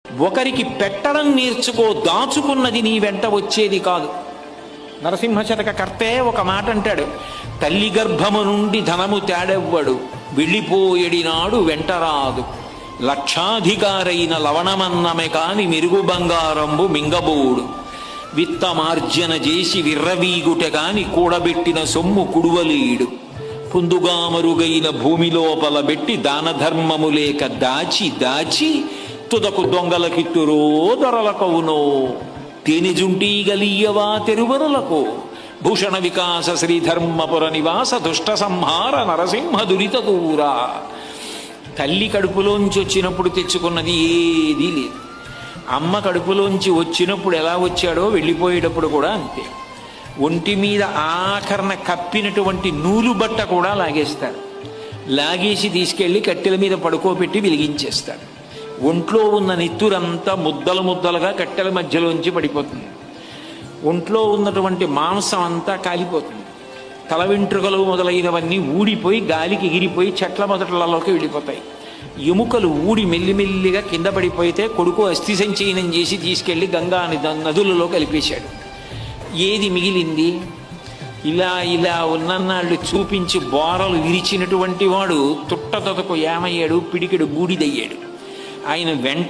ఒకరికి పెట్టడం నేర్చుకో, దాచుకున్నది నీ వెంట వచ్చేది కాదు. నరసింహశతక కర్తే ఒక మాట అంటాడు, తల్లి గర్భము నుండి ధనము తేడెవ్వడు, వెళ్ళిపోయేడినాడు వెంటరాదు. లక్షాధికారైన లవణమన్నమే కాని మెరుగు బంగారంబు మింగబోడు. విత్తమార్జన చేసి విర్రవీగుట కాని కూడబెట్టిన సొమ్ము కుడువలేడు. పుందుగా మరుగైన భూమి లోపల పెట్టి దాన ధర్మము లేక దాచి దాచి తుదకు దొంగలకిత్తురో దొరలకవునో. తేనెజుంటీ గలీయవా తెరువరులకు భూషణ వికాస శ్రీధర్మపుర నివాస దుష్ట సంహార నరసింహ దురిత దూరా. తల్లి కడుపులోంచి వచ్చినప్పుడు తెచ్చుకున్నది ఏదీ లేదు. అమ్మ కడుపులోంచి వచ్చినప్పుడు ఎలా వచ్చాడో వెళ్ళిపోయేటప్పుడు కూడా అంతే. ఒంటి మీద ఆఖరణ కప్పినటువంటి నూలు బట్ట కూడా లాగేస్తాడు. లాగేసి తీసుకెళ్లి కట్టెల మీద పడుకోబెట్టి వెలిగించేస్తాడు. ఒంట్లో ఉన్న నెత్తురంతా ముద్దలు ముద్దలుగా కట్టెల మధ్యలోంచి పడిపోతుంది. ఒంట్లో ఉన్నటువంటి మాంసం అంతా కాలిపోతుంది. తల వెంట్రుకలు మొదలైనవన్నీ ఊడిపోయి గాలికి ఎగిరిపోయి చెట్ల మొదట్లలోకి వెళ్ళిపోతాయి. ఎముకలు ఊడి మెల్లిమెల్లిగా కింద పడిపోతే కొడుకు అస్థి సంచయనం చేసి తీసుకెళ్లి గంగా నదులలో కలిపేశాడు. ఏది మిగిలింది? ఇలా ఇలా ఉన్నన్నాళ్ళు చూపించి బోరలు విరిచినటువంటి వాడు తుట్టతొదకు ఏమయ్యాడు? పిడికెడు బూడిదయ్యాడు. ఆయన వెంట